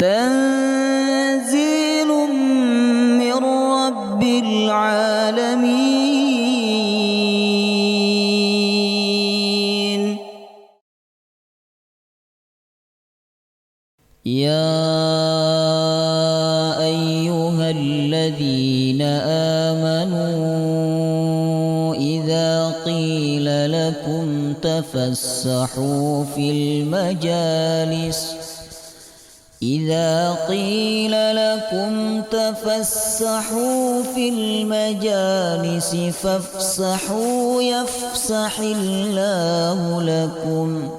تنزيل من رب العالمين. يا أيها الذين آمنوا إذا قيل لكم تفسحوا في المجالس فافسحوا يفسح الله لكم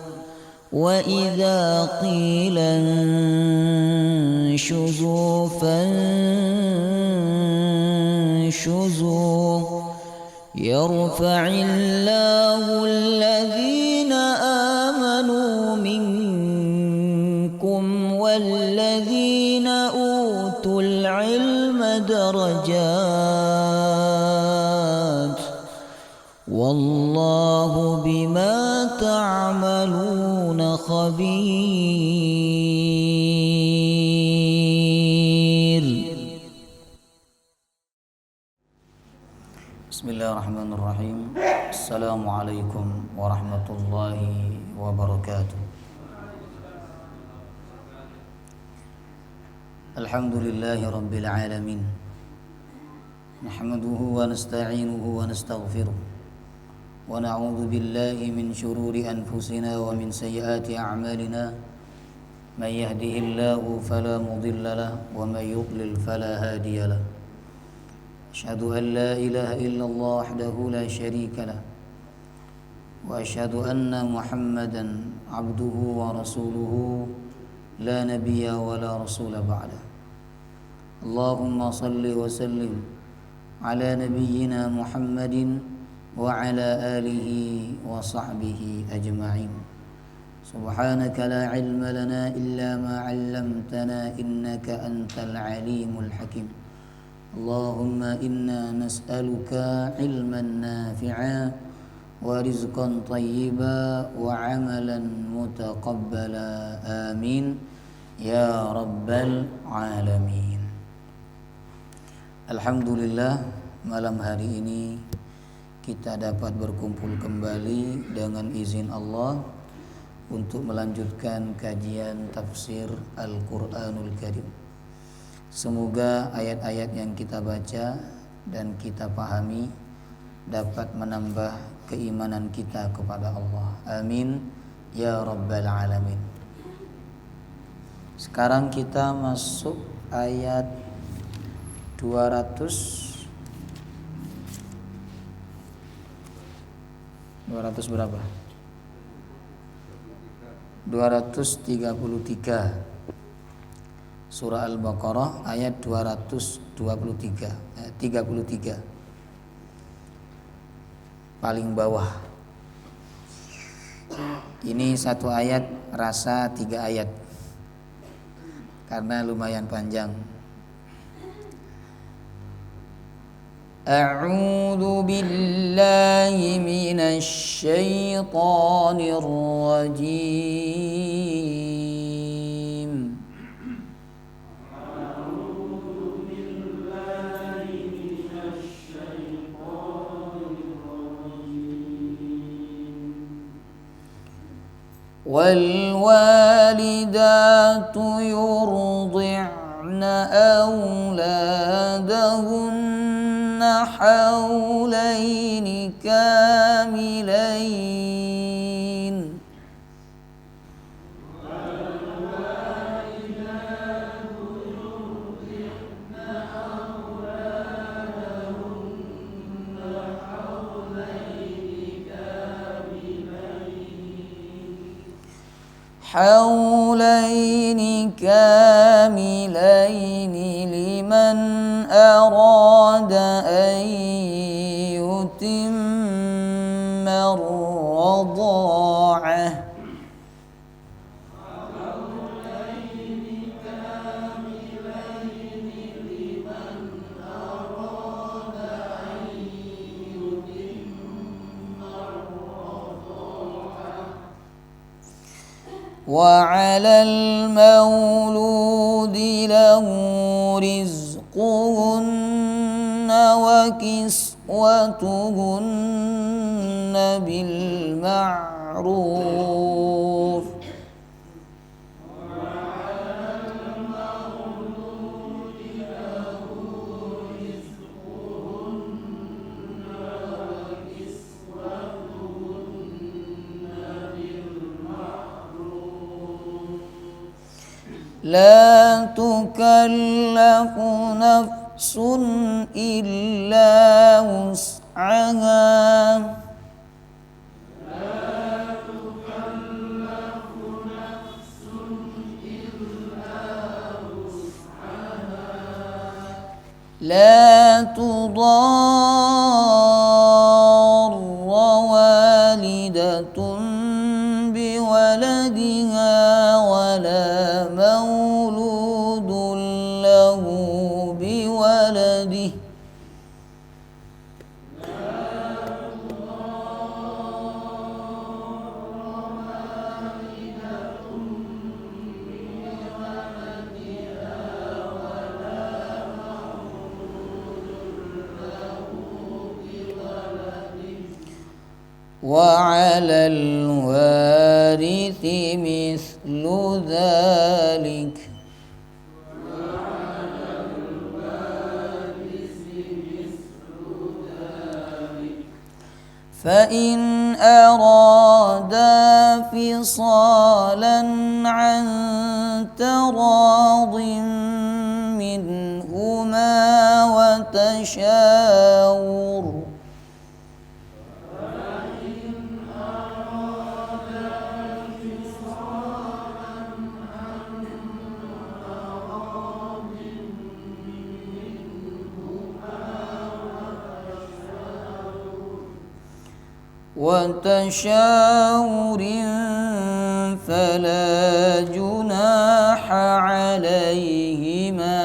وإذا قيل انشزوا فانشزوا يرفع الله الذين آمنوا منكم والذين أوتوا العلم درجات والله بما تعملون خبير. بسم الله الرحمن الرحيم. السلام عليكم ورحمة الله وبركاته. الحمد لله رب العالمين، نحمده ونستعينه ونستغفره ونعوذ بالله من شرور أنفسنا ومن سيئات أعمالنا، من يهده الله فلا مضل له ومن يضلل فلا هادي له. أشهد أن لا إله إلا الله وحده لا شريك له وأشهد أن محمدا عبده ورسوله لا نبي ولا رسول بعده. اللهم صل وسلم على نبينا محمد وعلى آله وصحبه أجمعين. سبحانك لا علم لنا إلا ما علمتنا إنك أنت العليم الحكيم. اللهم إنا نسألك علما نافعا ورزقا طيبا وعملا متقبلا آمين يا رب العالمين. Alhamdulillah, malam hari ini kita dapat berkumpul kembali dengan izin Allah untuk melanjutkan kajian tafsir Al-Quranul Karim. Semoga ayat-ayat yang kita baca dan kita pahami dapat menambah keimanan kita kepada Allah. Amin ya rabbal alamin. Sekarang kita masuk ayat 200 berapa? 233 Surah Al-Baqarah ayat 33 paling bawah. Ini satu ayat rasa 3 ayat karena lumayan panjang. A'udzu billahi minasy syaithanir rajim. والوالدات يرضعن أولادهن حولين كاملين حولين كاملين لمن أراد أن يتم الرضاعة وعلى المولود له رزقهن وكسوتهن بالمعروف لا تكلف نفس إلا وسعها لا تضار والدة بولدها ولا مولود له بولده وعلى الوارث مثل ذلك فإن أرادا فصالا عن تراض منهما وتشاور فلا جناح عليهما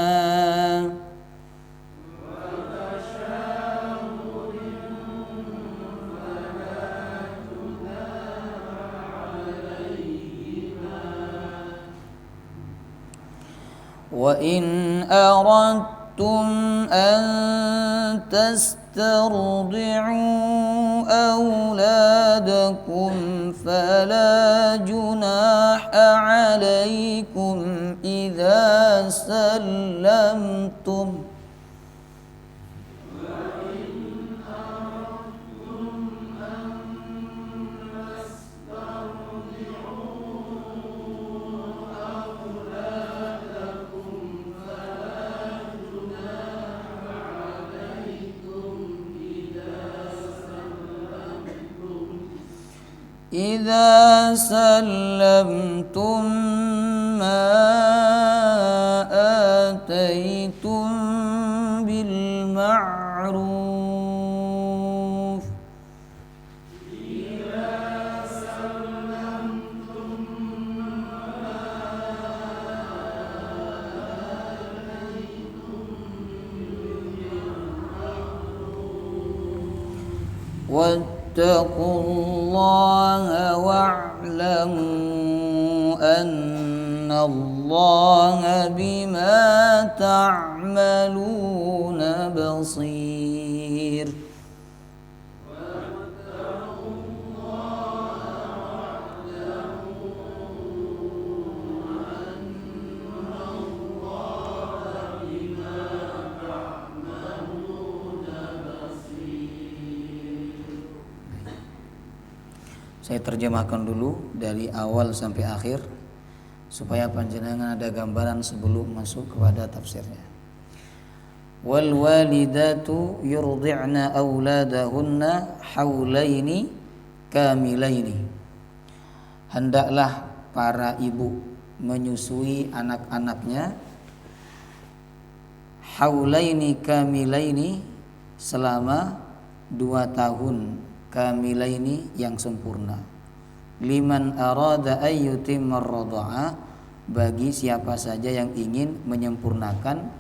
وإن أردتم أن تسترضعوا أولادكم فلا جناح عليكم إذا سلمتم ما آتيتم بالمعروف واتقوا الله واعلموا أن الله بما تعملون بصير. Saya terjemahkan dulu dari awal sampai akhir supaya panjenengan ada gambaran sebelum masuk kepada tafsirnya. Wal walidatu yurdi'na auladahunna haulaini kamilaini. Hendaklah para ibu menyusui anak-anaknya haulaini kamilaini selama 2 tahun kamilaini yang sempurna. Liman arada ayyutimar radha'a, bagi siapa saja yang ingin menyempurnakan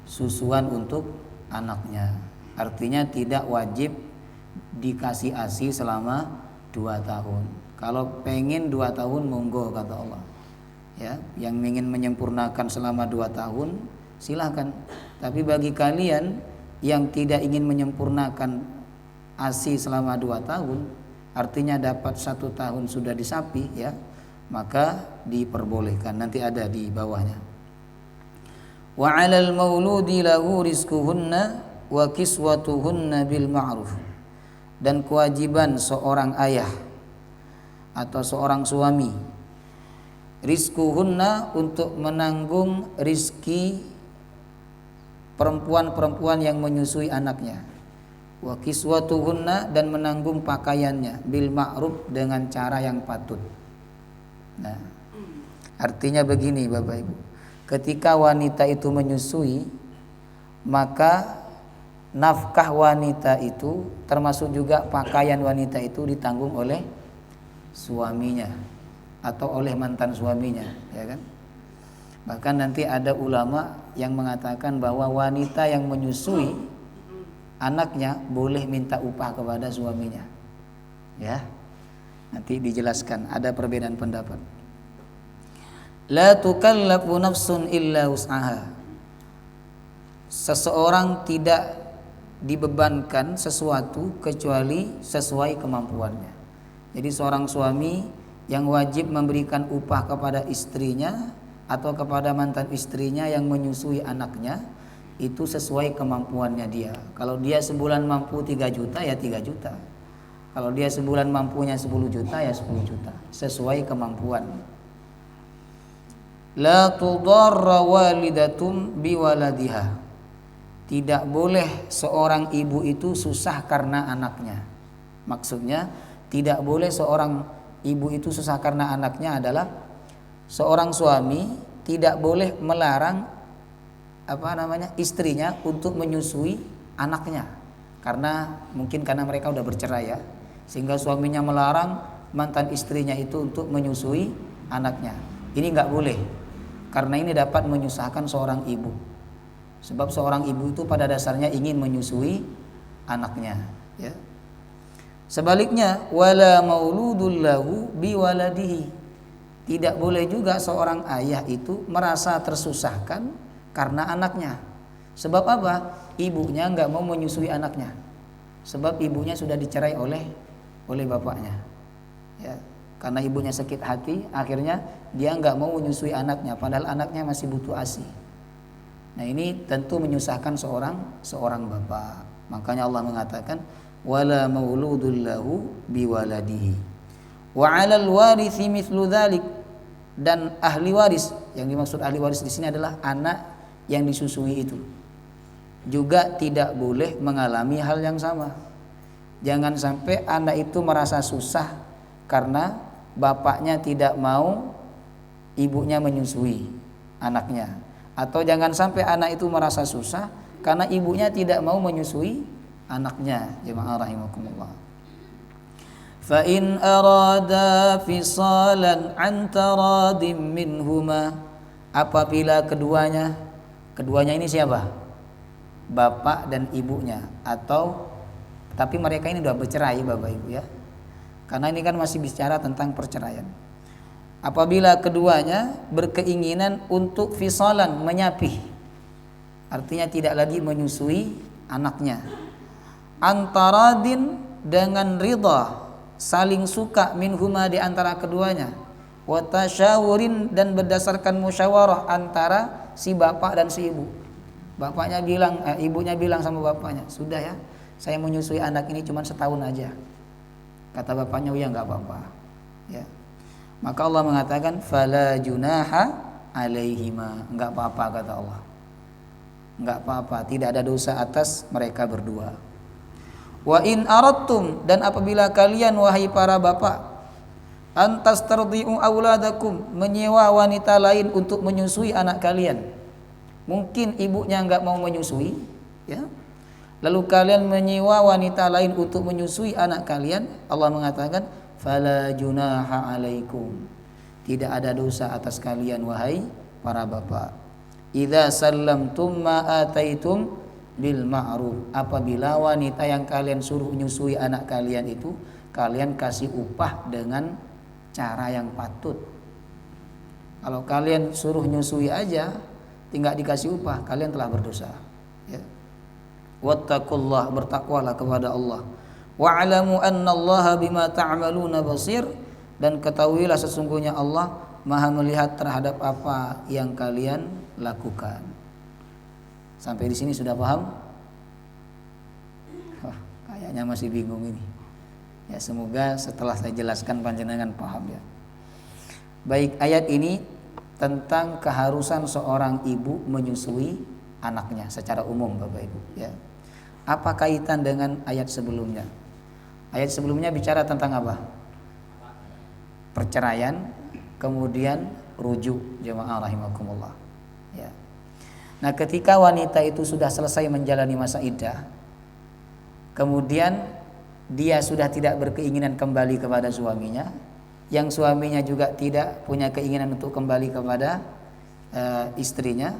susuan untuk anaknya. Artinya tidak wajib dikasih ASI selama 2 tahun. Kalau pengen 2 tahun monggo kata Allah. ya, yang ingin menyempurnakan selama 2 tahun silahkan. Tapi bagi kalian yang tidak ingin menyempurnakan ASI selama 2 tahun, artinya dapat 1 tahun sudah disapi, ya, maka diperbolehkan. Nanti ada di bawahnya. Wa 'alal mauludi lahu rizquhunna wa kiswatuhunna bil ma'ruf. Dan kewajiban seorang ayah atau seorang suami, rizquhunna, untuk menanggung rizki perempuan-perempuan yang menyusui anaknya, wa kiswatuhunna, dan menanggung pakaiannya, bil ma'ruf, dengan cara yang patut. Nah, artinya begini Bapak Ibu, ketika wanita itu menyusui, maka nafkah wanita itu termasuk juga pakaian wanita itu ditanggung oleh suaminya atau oleh mantan suaminya, ya kan? Bahkan nanti ada ulama yang mengatakan bahwa wanita yang menyusui anaknya boleh minta upah kepada suaminya, ya. Nanti dijelaskan, ada perbedaan pendapat. La tukallafu nafsun illa wus'aha. Seseorang tidak dibebankan sesuatu kecuali sesuai kemampuannya. Jadi seorang suami yang wajib memberikan upah kepada istrinya atau kepada mantan istrinya yang menyusui anaknya, itu sesuai kemampuannya dia. Kalau dia sebulan mampu 3 juta, ya 3 juta. Kalau dia sebulan mampunya 10 juta, ya 10 juta, sesuai kemampuan. La tudarra walidatum biwaladiha. Tidak boleh seorang ibu itu susah karena anaknya. Maksudnya tidak boleh seorang ibu itu susah karena anaknya adalah seorang suami tidak boleh melarang istrinya untuk menyusui anaknya, karena mungkin karena mereka udah bercerai, ya, sehingga suaminya melarang mantan istrinya itu untuk menyusui anaknya. Ini nggak boleh, karena ini dapat menyusahkan seorang ibu. Sebab seorang ibu itu pada dasarnya ingin menyusui anaknya, ya. Sebaliknya, wala mauludul lahu biwaladihi. Tidak boleh juga seorang ayah itu merasa tersusahkan karena anaknya. Sebab apa? Ibunya nggak mau menyusui anaknya. Sebab ibunya sudah dicerai oleh bapaknya, ya. Karena ibunya sakit hati, akhirnya dia nggak mau menyusui anaknya, padahal anaknya masih butuh ASI. Nah, ini tentu menyusahkan seorang bapak. Makanya Allah mengatakan wala mauludul lahu biwaladihi wa 'alal warithi mithlu dzalik. Dan ahli waris, yang dimaksud ahli waris di sini adalah anak yang disusui itu, juga tidak boleh mengalami hal yang sama. Jangan sampai anak itu merasa susah karena bapaknya tidak mau ibunya menyusui anaknya, atau jangan sampai anak itu merasa susah karena ibunya tidak mau menyusui anaknya. Jemaah rahimakumullah. Fa in arada fisalan an taradim minhuma. Apabila keduanya ini siapa? Bapak dan ibunya, tapi mereka ini sudah bercerai Bapak Ibu, ya. Karena ini kan masih bicara tentang perceraian. Apabila keduanya berkeinginan untuk fisalan, menyapih, artinya tidak lagi menyusui anaknya, antaradin, dengan ridha, saling suka, minhuma, di antara keduanya, wa tasyawurin, dan berdasarkan musyawarah antara si bapak dan si ibu. Ibunya bilang sama bapaknya, sudah ya, saya menyusui anak ini cuma setahun aja. Kata bapaknya, ya nggak apa-apa, ya. Maka Allah mengatakan fala junaha alaihima, enggak apa-apa, kata Allah. Enggak apa-apa, tidak ada dosa atas mereka berdua. Wa in aradtum, dan apabila kalian wahai para bapak, antas tardi'u auladakum, menyewa wanita lain untuk menyusui anak kalian. Mungkin ibunya enggak mau menyusui, ya. Lalu kalian menyewa wanita lain untuk menyusui anak kalian, Allah mengatakan fala junaha alaikum, tidak ada dosa atas kalian wahai para bapak. Idza sallamtum ma ataitum bil ma'ruf, apabila wanita yang kalian suruh menyusui anak kalian itu kalian kasih upah dengan cara yang patut. Kalau kalian suruh nyusui aja, tinggal dikasih upah, kalian telah berdosa. Ya. Wattaqullah, bertakwalah kepada Allah. Wa'lamu annallaha bima ta'maluna basir, dan ketahuilah sesungguhnya Allah Maha melihat terhadap apa yang kalian lakukan. Sampai di sini sudah paham? Wah, kayaknya masih bingung ini. Ya, semoga setelah saya jelaskan panjenengan paham ya. Baik, ayat ini tentang keharusan seorang ibu menyusui anaknya secara umum, Bapak Ibu ya. Apa kaitan dengan ayat sebelumnya? Ayat sebelumnya bicara tentang apa? Perceraian, kemudian rujuk, jemaah rahimakumullah ya. Nah, ketika wanita itu sudah selesai menjalani masa iddah, kemudian dia sudah tidak berkeinginan kembali kepada suaminya, yang suaminya juga tidak punya keinginan untuk kembali kepada istrinya,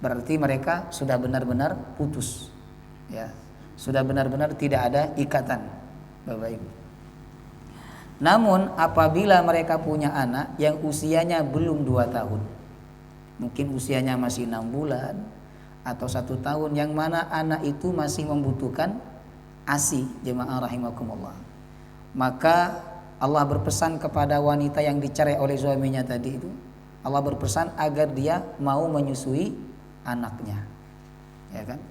berarti mereka sudah benar-benar putus ya. Sudah benar-benar tidak ada ikatan, Bapak Ibu. Namun apabila mereka punya anak yang usianya belum 2 tahun, mungkin usianya masih 6 bulan atau 1 tahun, yang mana anak itu masih membutuhkan ASI, jemaah rahimakumullah, maka Allah berpesan kepada wanita yang dicerai oleh suaminya tadi itu, Allah berpesan agar dia mau menyusui anaknya, ya kan?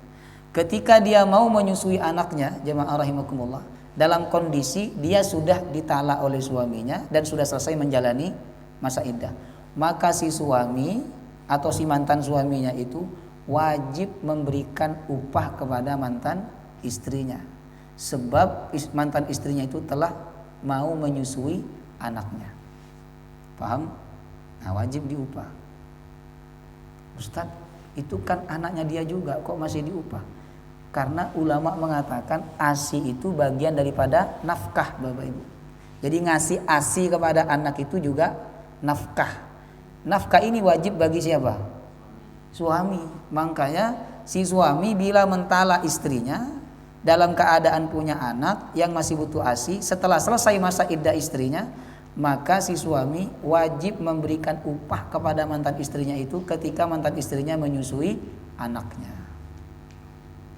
Ketika dia mau menyusui anaknya, jemaah rahimakumullah, dalam kondisi dia sudah ditalak oleh suaminya dan sudah selesai menjalani masa iddah, maka si suami atau si mantan suaminya itu wajib memberikan upah kepada mantan istrinya, sebab mantan istrinya itu telah mau menyusui anaknya. Paham? Nah, wajib diupah. Ustaz, itu kan anaknya dia juga, kok masih diupah? Karena ulama mengatakan ASI itu bagian daripada nafkah, Bapak Ibu. Jadi ngasih ASI kepada anak itu juga nafkah. Nafkah ini wajib bagi siapa? Suami. Makanya si suami bila mentalak istrinya dalam keadaan punya anak yang masih butuh ASI, setelah selesai masa iddah istrinya, maka si suami wajib memberikan upah kepada mantan istrinya itu ketika mantan istrinya menyusui anaknya.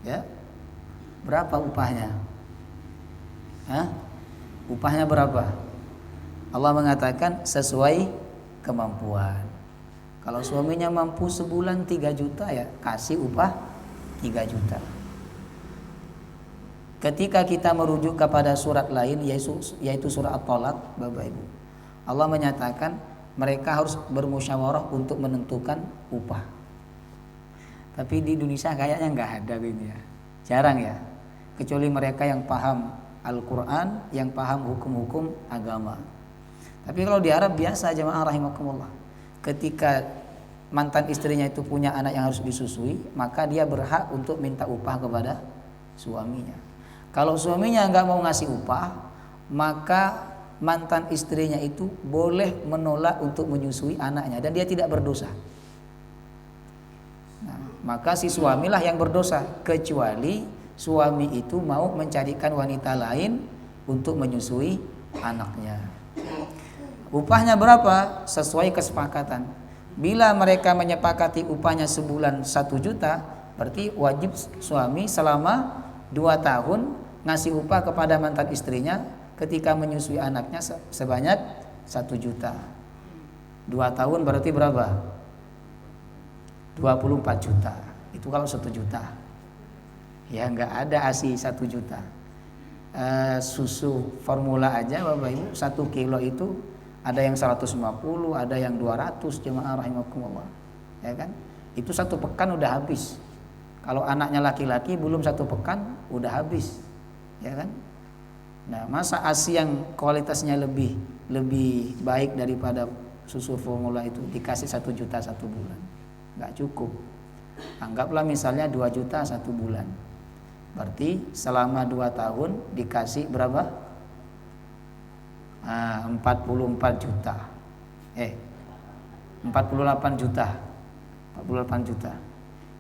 Ya, berapa upahnya? Hah? Upahnya berapa? Allah mengatakan sesuai kemampuan. Kalau suaminya mampu sebulan 3 juta ya kasih upah 3 juta. Ketika kita merujuk kepada surat lain yaitu surat At-Thalaq, Bapak Ibu, Allah menyatakan mereka harus bermusyawarah untuk menentukan upah. Tapi di Indonesia kayaknya nggak ada gitu ya, jarang ya, kecuali mereka yang paham Al-Quran, yang paham hukum-hukum agama. Tapi kalau di Arab biasa, jemaah rahimakumullah, ketika mantan istrinya itu punya anak yang harus disusui, maka dia berhak untuk minta upah kepada suaminya. Kalau suaminya nggak mau ngasih upah, maka mantan istrinya itu boleh menolak untuk menyusui anaknya dan dia tidak berdosa. Nah, maka si suamilah yang berdosa, kecuali suami itu mau mencarikan wanita lain untuk menyusui anaknya. Upahnya berapa? Sesuai kesepakatan. Bila mereka menyepakati upahnya sebulan 1 juta, berarti wajib suami selama 2 tahun ngasih upah kepada mantan istrinya ketika menyusui anaknya sebanyak 1 juta. 2 tahun berarti berapa? 24 juta. Itu kalau 1 juta. Ya nggak ada ASI 1 juta. Susu formula aja Bapak Ibu 1 kilo itu ada yang 150, ada yang 200, jemaah rahimakumullah. Ya kan? Itu 1 pekan udah habis. Kalau anaknya laki-laki belum 1 pekan udah habis. Ya kan? Nah, masa ASI yang kualitasnya lebih baik daripada susu formula itu dikasih 1 juta 1 bulan? Nggak cukup. Anggaplah misalnya 2 juta 1 bulan. Berarti selama 2 tahun dikasih berapa? 44 juta. 48 juta. 48 juta.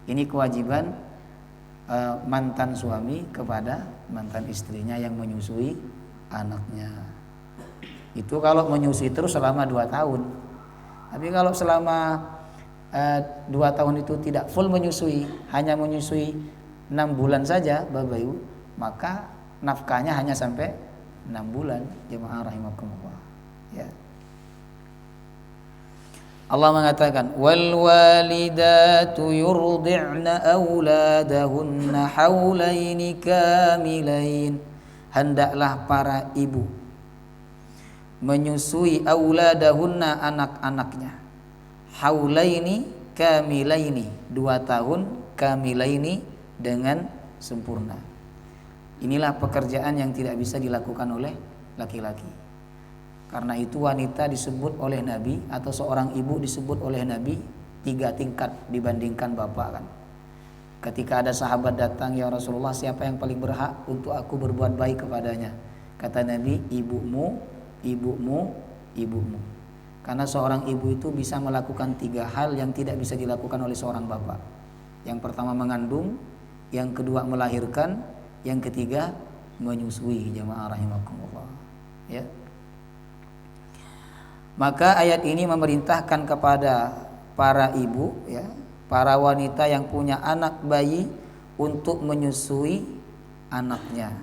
Ini kewajiban mantan suami kepada mantan istrinya yang menyusui anaknya. Itu kalau menyusui terus selama 2 tahun. Tapi kalau selama 2 tahun itu tidak full menyusui, hanya menyusui 6 bulan saja Bapak Ibu, maka nafkahnya hanya sampai 6 bulan. Jemaah rahimakumullah. Ya. Allah mengatakan wal walidatu yurdi'na auladahunna haulaini kamilain. Hendaklah para ibu menyusui auladahunna anak-anaknya haulaini kamilaini 2 tahun kamilaini dengan sempurna. Inilah pekerjaan yang tidak bisa dilakukan oleh laki-laki. Karena itu wanita disebut oleh Nabi atau seorang ibu disebut oleh Nabi 3 tingkat dibandingkan bapak kan. Ketika ada sahabat datang, ya Rasulullah, siapa yang paling berhak untuk aku berbuat baik kepadanya? Kata Nabi, ibumu, ibumu, ibumu. Karena seorang ibu itu bisa melakukan 3 hal yang tidak bisa dilakukan oleh seorang bapak. Yang pertama mengandung, yang kedua melahirkan, yang ketiga menyusui. Jamaah rahimakumullah. Ya. Maka ayat ini memerintahkan kepada para ibu, ya, para wanita yang punya anak bayi untuk menyusui anaknya,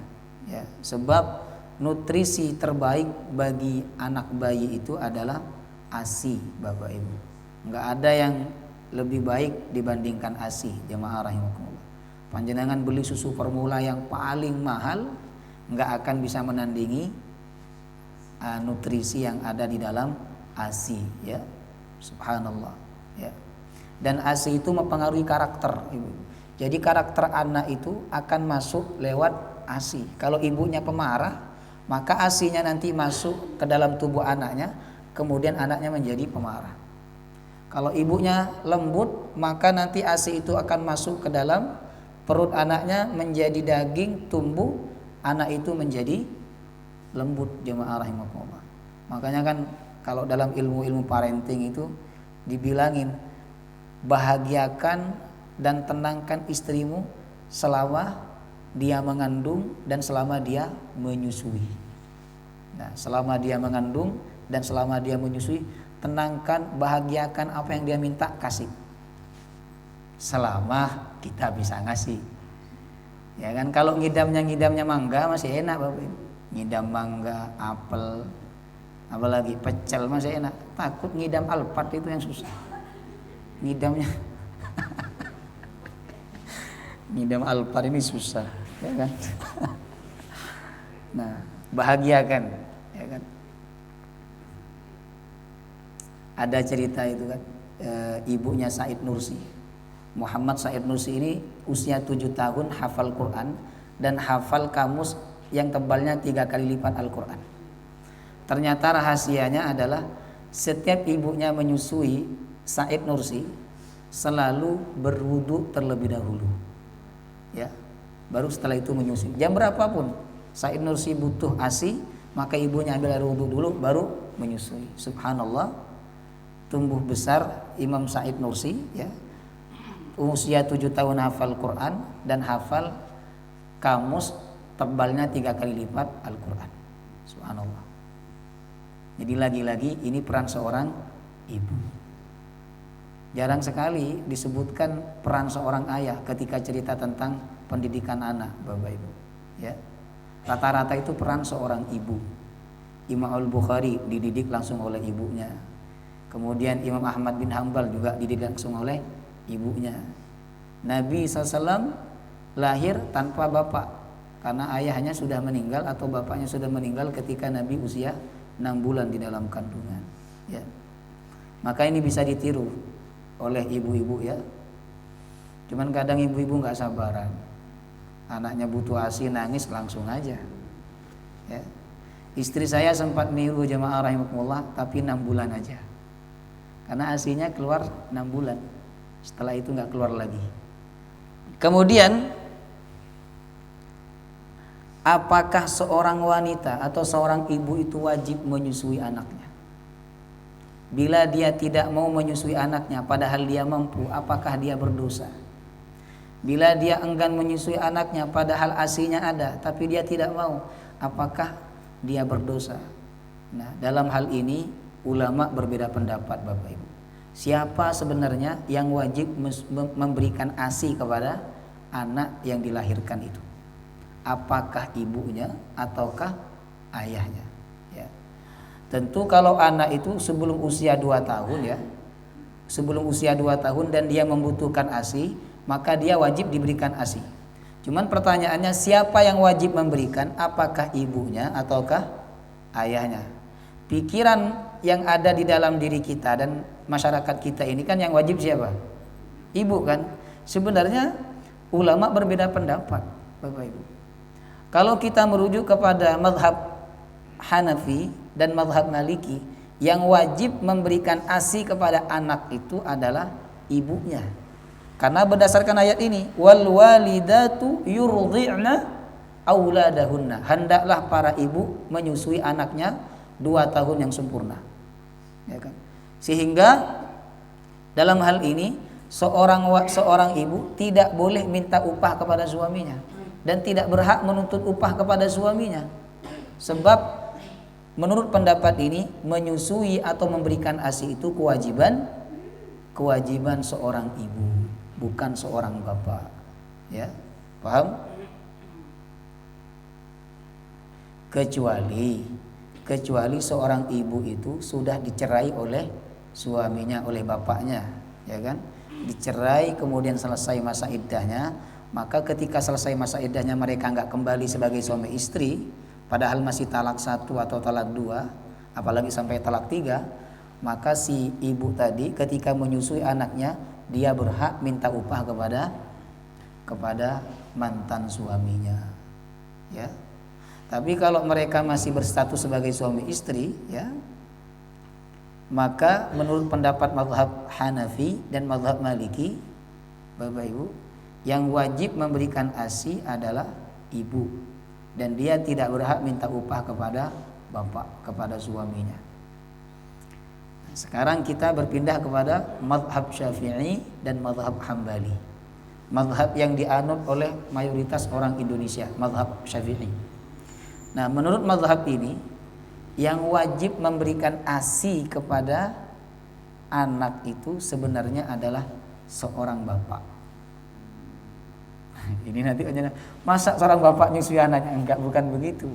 ya. Sebab nutrisi terbaik bagi anak bayi itu adalah ASI, Bapak Ibu. Enggak ada yang lebih baik dibandingkan ASI, jemaah rahimakumullah. Panjenengan beli susu formula yang paling mahal enggak akan bisa menandingi nutrisi yang ada di dalam ASI, ya. Subhanallah, ya. Dan ASI itu mempengaruhi karakter, Ibu. Jadi karakter anak itu akan masuk lewat ASI. Kalau ibunya pemarah, maka ASI-nya nanti masuk ke dalam tubuh anaknya, kemudian anaknya menjadi pemarah. Kalau ibunya lembut, maka nanti ASI itu akan masuk ke dalam perut anaknya, menjadi daging, tumbuh, anak itu menjadi lembut. Jemaah rahimakumullah. Makanya kan kalau dalam ilmu-ilmu parenting itu dibilangin, bahagiakan dan tenangkan istrimu selama dia mengandung dan selama dia menyusui. Nah, selama dia mengandung dan selama dia menyusui, tenangkan, bahagiakan, apa yang dia minta kasih. Selama kita bisa ngasih. Ya kan, kalau ngidamnya mangga masih enak, Bapak Ibu. Ngidam mangga, apel, apalagi pecel masih enak. Takut ngidam alpat itu yang susah. Ngidamnya ngidam alpat ini susah, ya kan? Nah, bahagiakan, ya kan? Ada cerita itu kan, ibunya Said Nursi. Muhammad Said Nursi ini usia 7 tahun hafal Quran dan hafal kamus yang tebalnya 3 kali lipat Al-Quran. Ternyata rahasianya adalah setiap ibunya menyusui, Said Nursi selalu berwudu terlebih dahulu, ya, baru setelah itu menyusui. Jam berapapun Said Nursi butuh ASI, maka ibunya ambil air wudu dulu baru menyusui. Subhanallah, tumbuh besar Imam Said Nursi, ya, usia 7 tahun hafal Quran dan hafal kamus tebalnya 3 kali lipat Al-Quran. Subhanallah. Jadi lagi-lagi ini peran seorang ibu. Jarang sekali disebutkan peran seorang ayah ketika cerita tentang pendidikan anak, Bapak Ibu, ya. Rata-rata itu peran seorang ibu. Imam Al-Bukhari dididik langsung oleh ibunya. Kemudian Imam Ahmad bin Hanbal juga dididik langsung oleh ibunya. Nabi SAW lahir tanpa bapak karena ayahnya sudah meninggal atau bapaknya sudah meninggal ketika Nabi usia 6 bulan di dalam kandungan, ya. Maka ini bisa ditiru oleh ibu-ibu, ya. Cuman kadang ibu-ibu nggak sabaran, anaknya butuh ASI nangis langsung aja, ya. Istri saya sempat niru jemaah rahimakumullah, tapi 6 bulan aja, karena ASI-nya keluar 6 bulan, setelah itu nggak keluar lagi. Kemudian apakah seorang wanita atau seorang ibu itu wajib menyusui anaknya? Bila dia tidak mau menyusui anaknya padahal dia mampu, apakah dia berdosa? Bila dia enggan menyusui anaknya padahal ASI-nya ada tapi dia tidak mau, apakah dia berdosa? Nah, dalam hal ini ulama berbeda pendapat Bapak Ibu. Siapa sebenarnya yang wajib memberikan ASI kepada anak yang dilahirkan itu? Apakah ibunya ataukah ayahnya? Ya. Tentu kalau anak itu sebelum usia 2 tahun ya, sebelum usia 2 tahun dan dia membutuhkan ASI, maka dia wajib diberikan ASI. Cuman pertanyaannya, siapa yang wajib memberikan? Apakah ibunya ataukah ayahnya? Pikiran yang ada di dalam diri kita dan masyarakat kita ini kan yang wajib siapa? Ibu kan? Sebenarnya ulama berbeda pendapat Bapak Ibu. Kalau kita merujuk kepada mazhab Hanafi dan mazhab Maliki, yang wajib memberikan ASI kepada anak itu adalah ibunya. Karena berdasarkan ayat ini, wal walidatu yurdi'na auladahunna. Hendaklah para ibu menyusui anaknya 2 tahun yang sempurna. Ya kan? Sehingga dalam hal ini seorang ibu tidak boleh minta upah kepada suaminya dan tidak berhak menuntut upah kepada suaminya. Sebab menurut pendapat ini, menyusui atau memberikan ASI itu kewajiban seorang ibu, bukan seorang bapak. Ya, paham? Kecuali seorang ibu itu sudah dicerai oleh suaminya, oleh bapaknya, ya kan? Dicerai kemudian selesai masa iddahnya, maka ketika selesai masa iddahnya mereka nggak kembali sebagai suami istri, padahal masih talak 1 atau talak 2, apalagi sampai talak 3, maka si ibu tadi ketika menyusui anaknya, dia berhak minta upah kepada mantan suaminya. Ya. Tapi kalau mereka masih berstatus sebagai suami istri, ya, maka menurut pendapat mazhab Hanafi dan mazhab Maliki, Bapak Ibu, yang wajib memberikan ASI adalah ibu, dan dia tidak berhak minta upah kepada bapak, kepada suaminya. Nah, sekarang kita berpindah kepada mazhab Syafi'i dan mazhab Hambali. Mazhab yang dianut oleh mayoritas orang Indonesia, mazhab Syafi'i. Nah, menurut mazhab ini, yang wajib memberikan ASI kepada anak itu sebenarnya adalah seorang bapak. Ini nanti masa seorang bapak nyusui anaknya? Enggak, bukan begitu.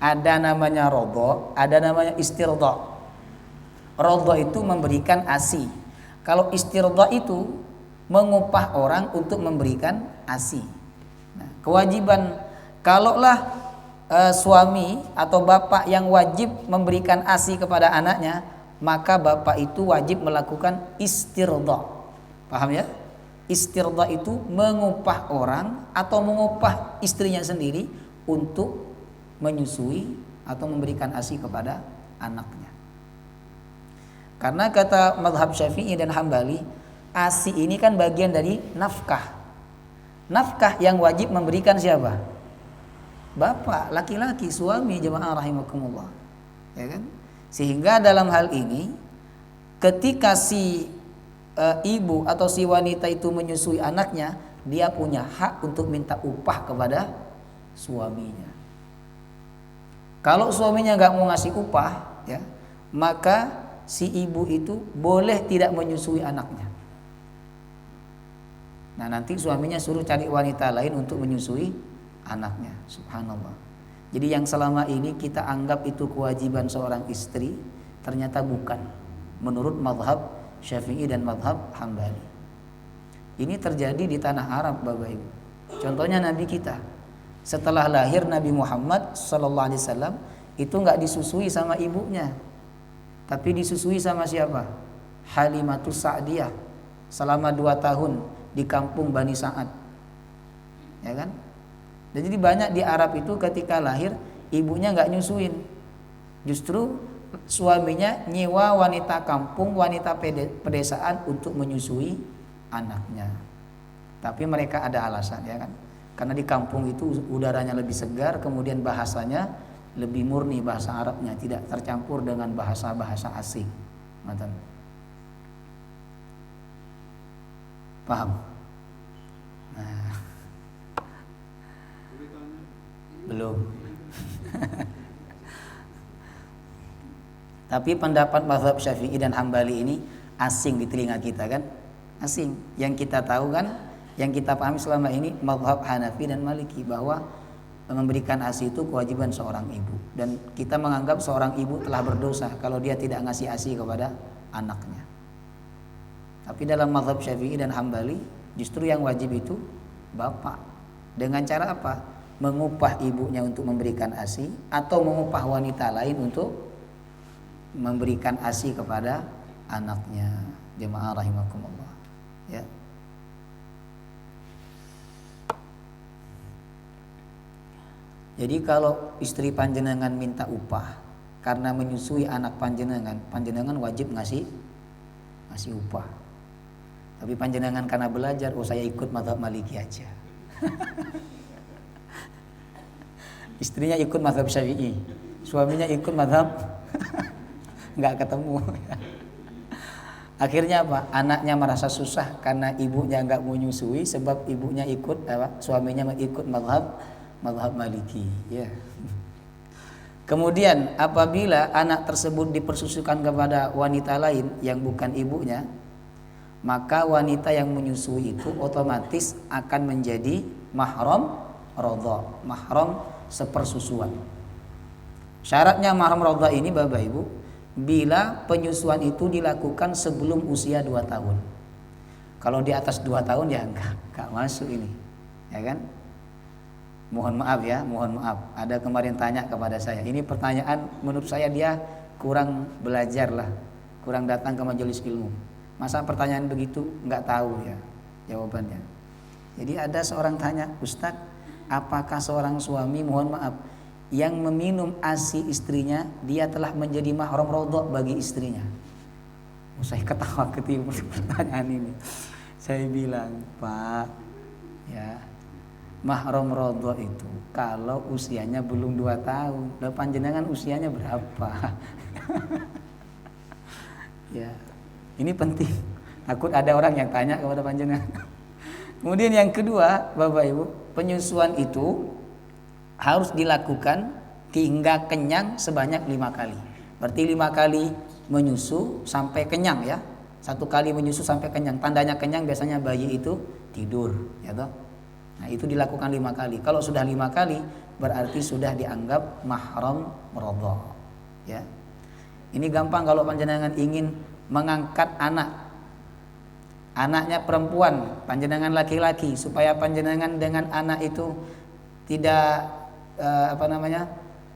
Ada namanya rodho, ada namanya istirdo. Rodho itu memberikan ASI. Kalau istirdo itu mengupah orang untuk memberikan ASI. Nah, kewajiban kalaulah suami atau bapak yang wajib memberikan ASI kepada anaknya, maka bapak itu wajib melakukan istirdo. Paham ya? Istirdo itu mengupah orang atau mengupah istrinya sendiri untuk menyusui atau memberikan ASI kepada anaknya. Karena kata mazhab Syafi'i dan Hambali, ASI ini kan bagian dari nafkah. Nafkah yang wajib memberikan siapa? Bapak, laki-laki, suami, jemaah rahimakumullah. Ya kan? Sehingga dalam hal ini, ketika si ibu atau si wanita itu menyusui anaknya, dia punya hak untuk minta upah kepada suaminya. Kalau suaminya nggak mau ngasih upah, ya, maka si ibu itu boleh tidak menyusui anaknya. Nah, nanti suaminya suruh cari wanita lain untuk menyusui anaknya. Subhanallah. Jadi yang selama ini kita anggap itu kewajiban seorang istri, ternyata bukan, menurut mazhab Syafi'i dan mazhab Hambali. Ini terjadi di tanah Arab, Bapak Ibu. Contohnya Nabi kita, setelah lahir Nabi Muhammad SAW itu nggak disusui sama ibunya, tapi disusui sama siapa? Halimatus Sa'diyah selama 2 tahun di kampung Bani Sa'ad. Ya kan? Dan jadi banyak di Arab itu ketika lahir ibunya nggak nyusuin, justru suaminya nyewa wanita kampung, wanita pedesaan untuk menyusui anaknya. Tapi mereka ada alasan, ya kan? Karena di kampung itu udaranya lebih segar, kemudian bahasanya lebih murni, bahasa Arabnya tidak tercampur dengan bahasa-bahasa asing. Mantan. Paham? Nah. Belum. Tapi pendapat mazhab Syafi'i dan Hambali ini asing di telinga kita kan? Asing. Yang kita tahu kan, yang kita pahami selama ini mazhab Hanafi dan Maliki, bahwa memberikan ASI itu kewajiban seorang ibu, dan kita menganggap seorang ibu telah berdosa kalau dia tidak ngasih ASI kepada anaknya. Tapi dalam mazhab Syafi'i dan Hambali justru yang wajib itu bapak. Dengan cara apa? Mengupah ibunya untuk memberikan ASI, atau mengupah wanita lain untuk memberikan ASI kepada anaknya. Jemaah rahimakumullah. Ya. Jadi kalau istri panjenengan minta upah karena menyusui anak panjenengan, panjenengan wajib ngasih upah. Tapi panjenengan karena belajar, oh saya ikut mazhab Maliki aja. Istrinya ikut mazhab Syafi'i, suaminya ikut mazhab nggak ketemu. Akhirnya apa? Anaknya merasa susah karena ibunya nggak mau nyusui, sebab ibunya ikut suaminya ikut mazhab Maliki, ya. Kemudian apabila anak tersebut dipersusukan kepada wanita lain yang bukan ibunya, maka wanita yang menyusui itu otomatis akan menjadi mahram radha, mahram sepersusuan. Syaratnya mahram radha ini Bapak Ibu, bila penyusuan itu dilakukan sebelum usia 2 tahun. Kalau di atas 2 tahun ya enggak masuk ini, ya kan? Mohon maaf ya, mohon maaf. Ada kemarin tanya kepada saya. Ini pertanyaan menurut saya dia kurang belajar lah, kurang datang ke majelis ilmu. Masa pertanyaan begitu nggak tahu ya jawabannya. Jadi ada seorang tanya, Ustadz, apakah seorang suami, mohon maaf, yang meminum ASI istrinya, dia telah menjadi mahram radha bagi istrinya? Saya ketawa ketika pertanyaan ini. Saya bilang, Pak, ya, mahram radha itu kalau usianya belum 2 tahun. Dan panjenengan usianya berapa? Ya, ini penting. Takut ada orang yang tanya kepada panjenengan. Kemudian yang kedua, Bapak Ibu, penyusuan itu harus dilakukan hingga kenyang sebanyak 5 kali. Berarti 5 kali menyusu sampai kenyang ya. 1 kali menyusu sampai kenyang. Tandanya kenyang biasanya bayi itu tidur, ya toh. Nah, itu dilakukan 5 kali. Kalau sudah 5 kali berarti sudah dianggap mahram radha. Ya. Ini gampang kalau panjenengan ingin mengangkat anak. Anaknya perempuan, panjenengan laki-laki, supaya panjenengan dengan anak itu tidak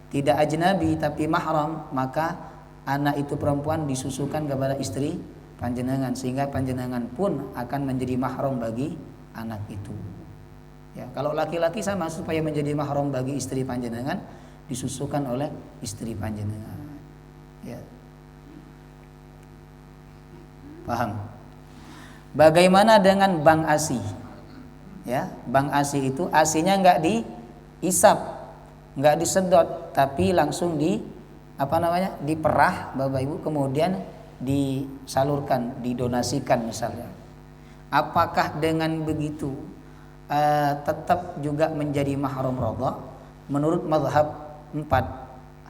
tidak ajnabi tapi mahram, maka anak itu perempuan disusukan kepada istri panjenengan, sehingga panjenengan pun akan menjadi mahram bagi anak itu. Ya, kalau laki-laki sama, supaya menjadi mahram bagi istri panjenengan disusukan oleh istri panjenengan. Ya. Paham? Bagaimana dengan bank ASI? Ya, bank ASI itu ASI-nya enggak diisap, enggak disedot, tapi langsung diperah Bapak Ibu, kemudian disalurkan, didonasikan misalnya. Apakah dengan begitu tetap juga menjadi mahram radha? Menurut mazhab 4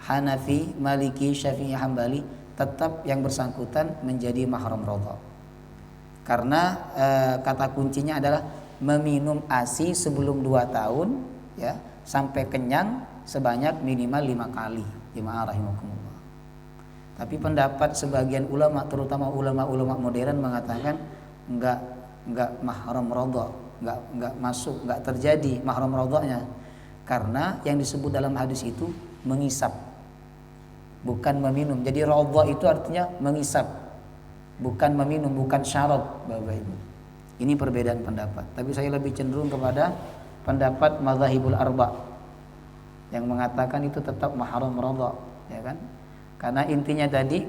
Hanafi, Maliki, Syafi'i, Hambali, tetap yang bersangkutan menjadi mahram radha. Karena kata kuncinya adalah meminum ASI sebelum 2 tahun ya, sampai kenyang sebanyak minimal 5 kali. Jemaah rahimakumullah. Tapi pendapat sebagian ulama, terutama ulama-ulama modern, mengatakan enggak mahram radha, enggak masuk, enggak terjadi mahram radhanya, karena yang disebut dalam hadis itu mengisap, bukan meminum. Jadi radha itu artinya mengisap, bukan meminum, bukan syarab Bapak Ibu. Ini perbedaan pendapat. Tapi saya lebih cenderung kepada pendapat mazhabul arba yang mengatakan itu tetap mahram radha, ya kan? Karena intinya tadi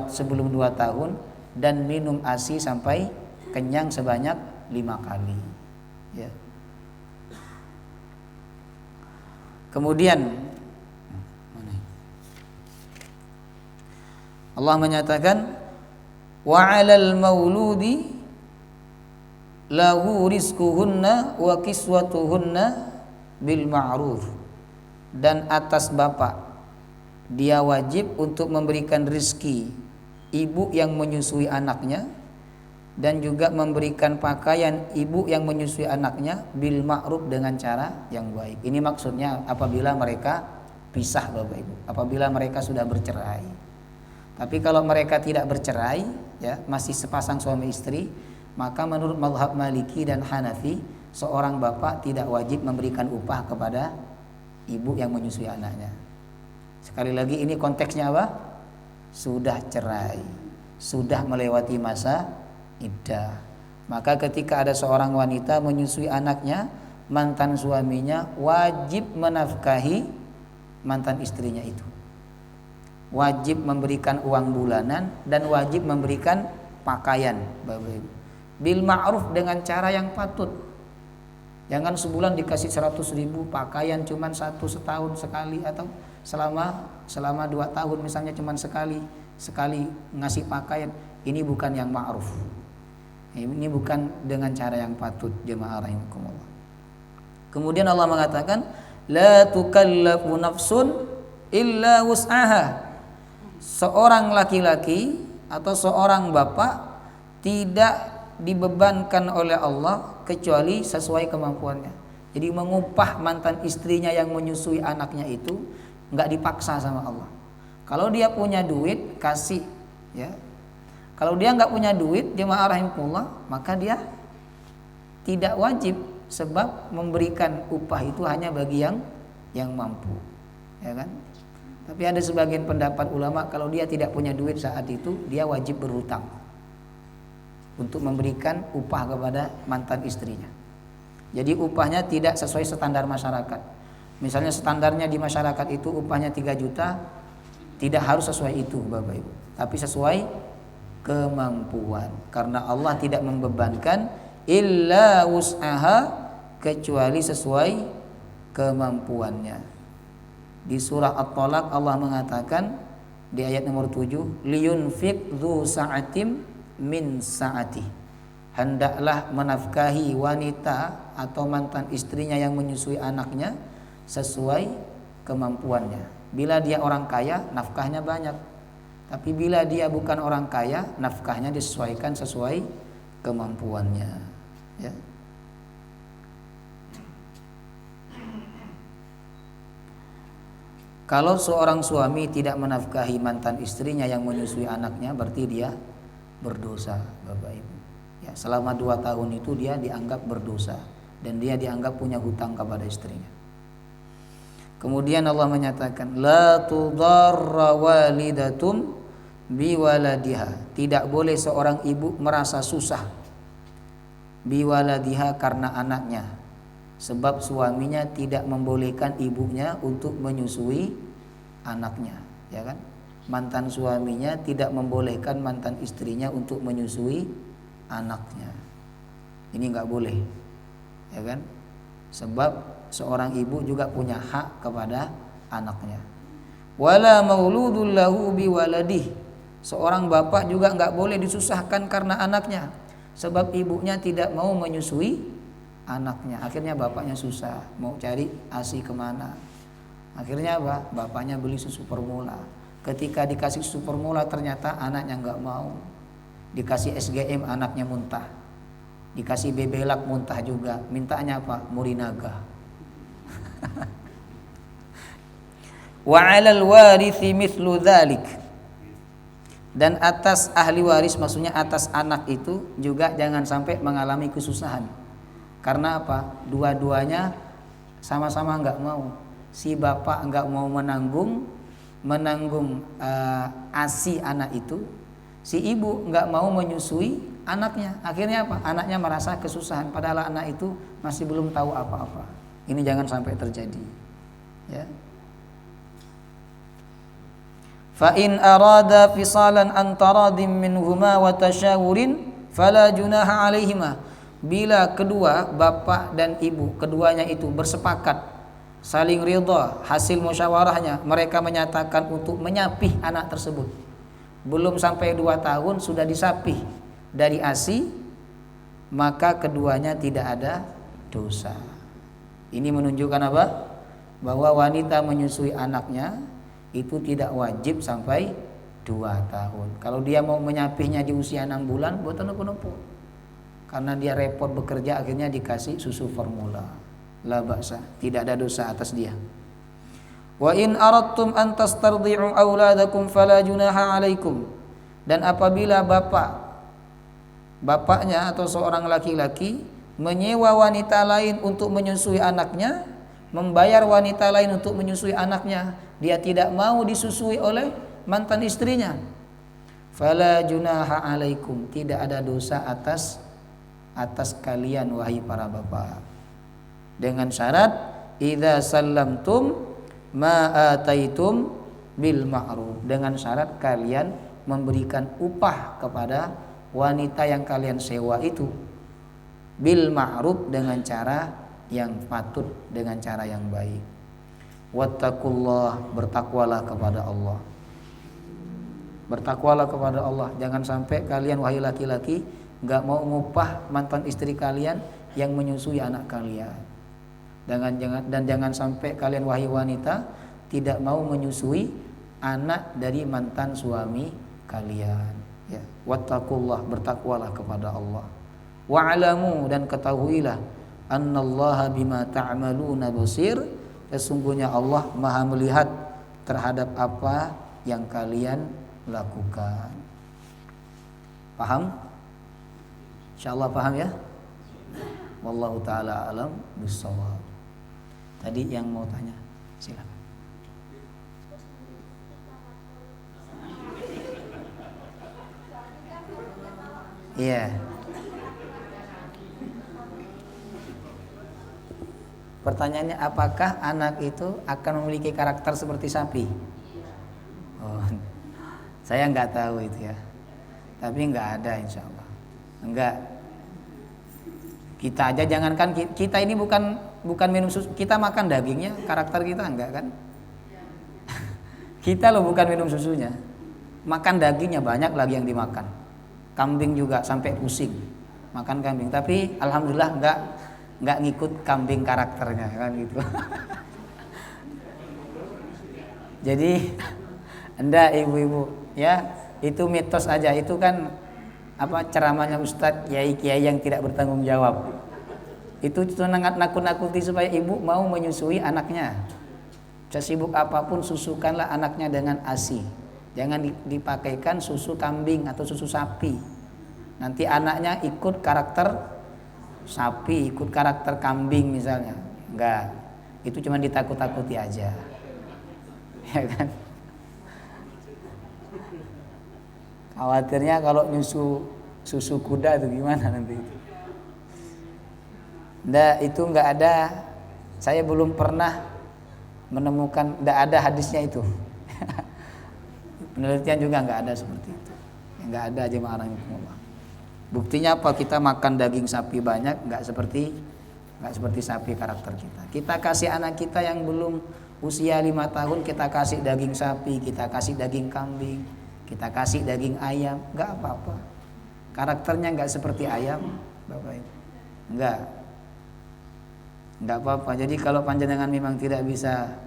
sebelum 2 tahun dan minum ASI sampai kenyang sebanyak 5 kali. Ya. Kemudian Allah menyatakan wa 'alal mauludi lahu rizquhunna wa kiswatuhunna bil ma'ruf, dan atas bapak dia wajib untuk memberikan rezeki ibu yang menyusui anaknya dan juga memberikan pakaian ibu yang menyusui anaknya bil ma'ruf dengan cara yang baik. Ini maksudnya apabila mereka pisah Bapak Ibu, apabila mereka sudah bercerai. Tapi kalau mereka tidak bercerai, ya, masih sepasang suami istri, maka menurut mazhab Maliki dan Hanafi, seorang bapak tidak wajib memberikan upah kepada ibu yang menyusui anaknya. Sekali lagi ini konteksnya apa? Sudah cerai, sudah melewati masa iddah. Maka ketika ada seorang wanita menyusui anaknya, mantan suaminya wajib menafkahi mantan istrinya itu. Wajib memberikan uang bulanan dan wajib memberikan pakaian, Bapak Ibu. Bil ma'ruf, dengan cara yang patut. Jangan sebulan dikasih 100.000, pakaian cuman setahun sekali, atau selama 2 tahun misalnya cuman sekali ngasih pakaian. Ini bukan yang ma'ruf. Ini bukan dengan cara yang patut, jemaah rahimakumullah. Kemudian Allah mengatakan, la tukallafu nafsun illa wus'aha. Seorang laki-laki atau seorang bapak tidak dibebankan oleh Allah kecuali sesuai kemampuannya. Jadi mengupah mantan istrinya yang menyusui anaknya itu nggak dipaksa sama Allah. Kalau dia punya duit kasih, ya. Kalau dia nggak punya duit, jemaah rahimakumullah, maka dia tidak wajib, sebab memberikan upah itu hanya bagi yang mampu, ya kan? Tapi ada sebagian pendapat ulama, kalau dia tidak punya duit saat itu, dia wajib berhutang untuk memberikan upah kepada mantan istrinya. Jadi upahnya tidak sesuai standar masyarakat. Misalnya standarnya di masyarakat itu upahnya 3 juta, tidak harus sesuai itu Bapak Ibu, tapi sesuai kemampuan. Karena Allah tidak membebankan illa wus'aha, kecuali sesuai kemampuannya. Di surah At-Talaq Allah mengatakan di ayat nomor 7, liyunfiq dzu sa'atim min sa'ati. Hendaklah menafkahi wanita atau mantan istrinya yang menyusui anaknya sesuai kemampuannya. Bila dia orang kaya, nafkahnya banyak. Tapi bila dia bukan orang kaya, nafkahnya disesuaikan sesuai kemampuannya, ya. Kalau seorang suami tidak menafkahi mantan istrinya yang menyusui anaknya, berarti dia berdosa, Bapak Ibu. Ya, selama 2 tahun itu dia dianggap berdosa dan dia dianggap punya hutang kepada istrinya. Kemudian Allah menyatakan, la tudarra walidatum biwaladiha. Tidak boleh seorang ibu merasa susah biwaladiha, karena anaknya. Sebab suaminya tidak membolehkan ibunya untuk menyusui anaknya, ya kan? Mantan suaminya tidak membolehkan mantan istrinya untuk menyusui anaknya. Ini nggak boleh, ya kan? Sebab seorang ibu juga punya hak kepada anaknya. Wala mauludul lahu biwaladih. Seorang bapak juga nggak boleh disusahkan karena anaknya, sebab ibunya tidak mau menyusui anaknya. Akhirnya bapaknya susah, mau cari ASI kemana. Akhirnya apa? Bapaknya beli susu formula. Ketika dikasih susu formula ternyata anaknya nggak mau. Dikasih SGM anaknya muntah. Dikasih bebelak muntah juga. Mintanya apa? Murinaga. Wa 'alal warithi mithlu dzalik. Dan atas ahli waris, maksudnya atas anak itu juga jangan sampai mengalami kesusahan. Karena apa? Dua-duanya sama-sama nggak mau. Si bapak nggak mau menanggung ASI anak itu. Si ibu nggak mau menyusui anaknya. Akhirnya apa? Anaknya merasa kesusahan. Padahal anak itu masih belum tahu apa-apa. Ini jangan sampai terjadi. Ya. Fa in arada fisalan an taradim minhuma wa tasyawurin fala junaha alaihima. Bila kedua bapak dan ibu, keduanya itu bersepakat, saling ridha, hasil musyawarahnya, mereka menyatakan untuk menyapih anak tersebut. Belum sampai 2 tahun sudah disapih dari ASI, maka keduanya tidak ada dosa. Ini menunjukkan apa? Bahwa wanita menyusui anaknya itu tidak wajib sampai 2 tahun. Kalau dia mau menyapihnya di usia 6 bulan, boten nopo-nopo. Karena dia repot bekerja, akhirnya dikasih susu formula. La ba'sa, tidak ada dosa atas dia. Wa in aradtum an tastardi'u auladakum fala junaha 'alaikum. Dan apabila bapaknya atau seorang laki-laki menyewa wanita lain untuk menyusui anaknya, membayar wanita lain untuk menyusui anaknya, dia tidak mau disusui oleh mantan istrinya, fala junaha 'alaikum, tidak ada dosa atas kalian wahai para bapak. Dengan syarat idza sallamtum ma ataitum bil ma'ruf, dengan syarat kalian memberikan upah kepada wanita yang kalian sewa itu bil ma'ruf, dengan cara yang patut, dengan cara yang baik. Wattaqullah, bertakwalah kepada Allah. Bertakwalah kepada Allah. Jangan sampai kalian wahai laki-laki enggak mau ngupah mantan istri kalian yang menyusui anak kalian. Dan jangan sampai kalian wahai wanita tidak mau menyusui anak dari mantan suami kalian. Ya, wattaqullah, bertakwalah kepada Allah. Wa'lamu, dan ketahuilah annallaha bima ta'maluna basir, sesungguhnya Allah Maha melihat terhadap apa yang kalian lakukan. Paham? Insyaallah paham ya? Wallahu taala alam bissawab. Tadi yang mau tanya, silakan. Iya. Pertanyaannya, apakah anak itu akan memiliki karakter seperti sapi? Oh, saya nggak tahu itu ya. Tapi nggak ada, insya Allah. Enggak. Kita aja jangankan kita ini bukan minum susu, kita makan dagingnya, karakter kita enggak kan? Kita loh bukan minum susunya, makan dagingnya banyak lagi yang dimakan. Kambing juga sampai pusing makan kambing, tapi alhamdulillah enggak ngikut kambing karakternya kan gitu. Jadi enggak ibu-ibu ya, itu mitos aja, itu kan ceramahnya Ustadz kiai-kiai yang tidak bertanggung jawab. Itu cuma nakut-nakuti supaya ibu mau menyusui anaknya. Sesibuk apapun susukanlah anaknya dengan ASI. Jangan dipakaikan susu kambing atau susu sapi. Nanti anaknya ikut karakter sapi, ikut karakter kambing misalnya. Enggak. Itu cuma ditakut-takuti aja. Ya kan? Khawatirnya kalau nyusu susu kuda itu gimana nanti itu. Itu enggak ada. Saya belum pernah menemukan, enggak ada hadisnya itu. Penelitian juga enggak ada seperti itu. Enggak ada jemaah rahimahumullah. Buktinya apa? Kita makan daging sapi banyak, enggak seperti sapi karakter kita. Kita kasih anak kita yang belum usia 5 tahun, kita kasih daging sapi, kita kasih daging kambing, kita kasih daging ayam, enggak apa-apa. Karakternya enggak seperti ayam, Bapak Ibu. Enggak apa-apa. Jadi kalau panjenengan memang tidak bisa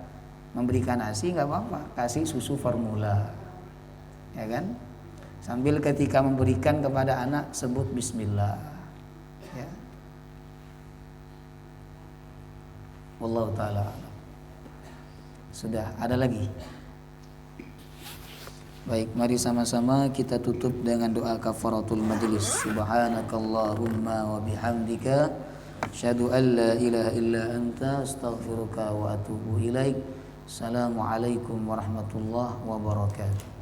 memberikan ASI, enggak apa-apa, kasih susu formula. Ya kan? Sambil ketika memberikan kepada anak sebut bismillah. Ya. Wallahu taala. Sudah, ada lagi? Baik, mari sama-sama kita tutup dengan doa kafaratul majlis. Subhanakallahumma wa bihamdika asyhadu an la ilaha illa anta astaghfiruka wa atubu ilaik. Assalamualaikum warahmatullahi wabarakatuh.